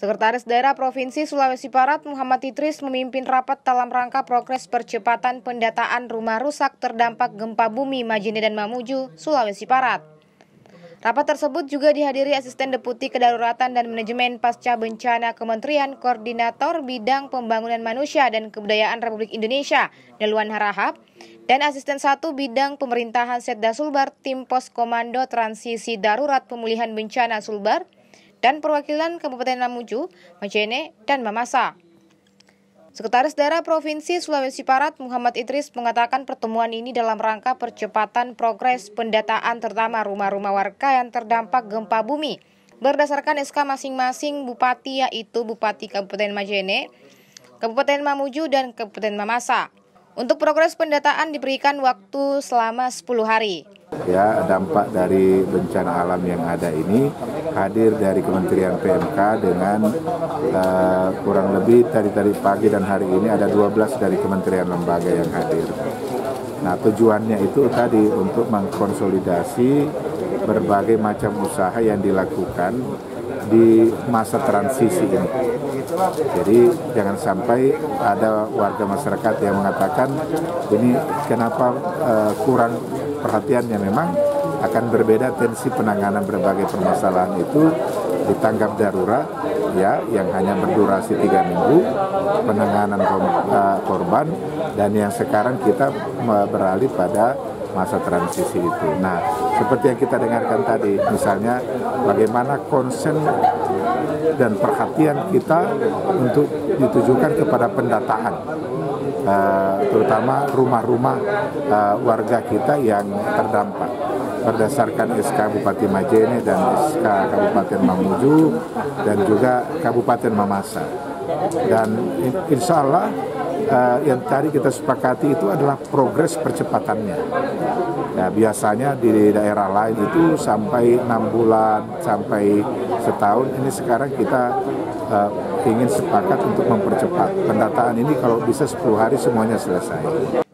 Sekretaris Daerah Provinsi Sulawesi Barat Muhammad Idris memimpin rapat dalam rangka progres percepatan pendataan rumah rusak terdampak gempa bumi Majene dan Mamuju, Sulawesi Barat. Rapat tersebut juga dihadiri Asisten Deputi Kedaruratan dan Manajemen Pasca Bencana Kementerian Koordinator Bidang Pembangunan Manusia dan Kebudayaan Republik Indonesia, Nelwan Harahap, dan Asisten 1 Bidang Pemerintahan Setda Sulbar Tim Pos Komando Transisi Darurat Pemulihan Bencana Sulbar, dan perwakilan Kabupaten Mamuju, Majene, dan Mamasa. Sekretaris Daerah Provinsi Sulawesi Barat Muhammad Idris mengatakan pertemuan ini dalam rangka percepatan progres pendataan terutama rumah-rumah warga yang terdampak gempa bumi berdasarkan SK masing-masing bupati, yaitu Bupati Kabupaten Majene, Kabupaten Mamuju, dan Kabupaten Mamasa. Untuk progres pendataan diberikan waktu selama 10 hari. Ya, dampak dari bencana alam yang ada ini hadir dari Kementerian PMK dengan kurang lebih tadi pagi dan hari ini ada 12 dari kementerian lembaga yang hadir. Nah, tujuannya itu tadi untuk mengkonsolidasi berbagai macam usaha yang dilakukan di masa transisi ini. Jadi jangan sampai ada warga masyarakat yang mengatakan ini kenapa kurang perhatiannya. Memang akan berbeda tensi penanganan berbagai permasalahan itu ditanggap darurat ya, yang hanya berdurasi 3 minggu penanganan korban, dan yang sekarang kita beralih pada masa transisi itu. Nah, seperti yang kita dengarkan tadi, misalnya bagaimana konsen dan perhatian kita untuk ditujukan kepada pendataan, terutama rumah-rumah warga kita yang terdampak berdasarkan SK Bupati Majene dan SK Kabupaten Mamuju dan juga Kabupaten Mamasa. Dan insya Allah yang tadi kita sepakati itu adalah progres percepatannya. Ya, biasanya di daerah lain itu sampai 6 bulan, sampai setahun. Ini sekarang kita ingin sepakat untuk mempercepat. Pendataan ini kalau bisa 10 hari semuanya selesai.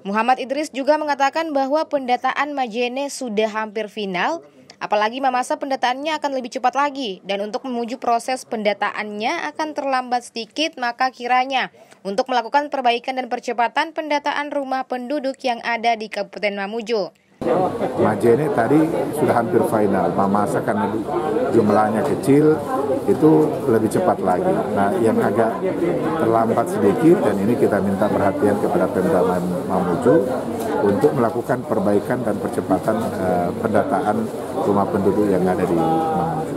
Muhammad Idris juga mengatakan bahwa pendataan Majene sudah hampir final, apalagi Mamasa pendataannya akan lebih cepat lagi, dan untuk menuju proses pendataannya akan terlambat sedikit, maka kiranya untuk melakukan perbaikan dan percepatan pendataan rumah penduduk yang ada di Kabupaten Mamuju. Majene tadi sudah hampir final, Mamasa karena jumlahnya kecil itu lebih cepat lagi. Nah, yang agak terlambat sedikit, dan ini kita minta perhatian kepada Pemda Mamuju untuk melakukan perbaikan dan percepatan pendataan rumah penduduk yang ada di Mamuju.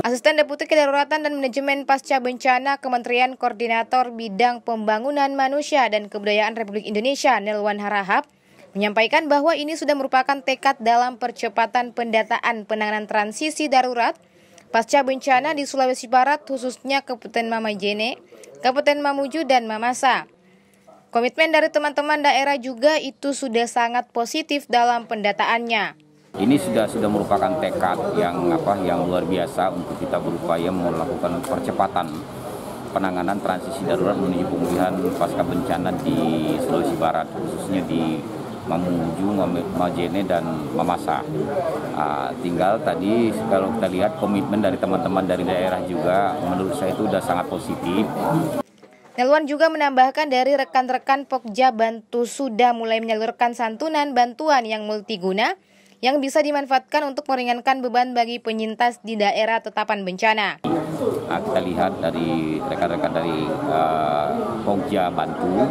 Asisten Deputi Kedaruratan dan Manajemen Pasca Bencana Kementerian Koordinator Bidang Pembangunan Manusia dan Kebudayaan Republik Indonesia, Nelwan Harahap, menyampaikan bahwa ini sudah merupakan tekad dalam percepatan pendataan penanganan transisi darurat pasca bencana di Sulawesi Barat, khususnya Kabupaten Majene, Kabupaten Mamuju, dan Mamasa. Komitmen dari teman-teman daerah juga itu sudah sangat positif dalam pendataannya. Ini sudah merupakan tekad yang luar biasa untuk kita berupaya melakukan percepatan penanganan transisi darurat menuju pemulihan pasca bencana di Sulawesi Barat, khususnya di Mamuju, Majene, dan Mamasa. Tinggal tadi kalau kita lihat komitmen dari teman-teman dari daerah juga menurut saya itu sudah sangat positif. Nelwan juga menambahkan dari rekan-rekan Pokja Bantu sudah mulai menyalurkan santunan bantuan yang multiguna yang bisa dimanfaatkan untuk meringankan beban bagi penyintas di daerah tetapan bencana. Kita lihat dari rekan-rekan dari Pokja Bantu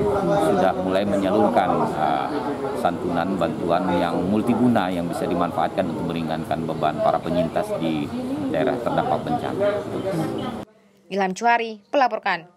sudah mulai menyalurkan santunan bantuan yang multiguna yang bisa dimanfaatkan untuk meringankan beban para penyintas di daerah terdampak bencana. Ilham Cuari melaporkan.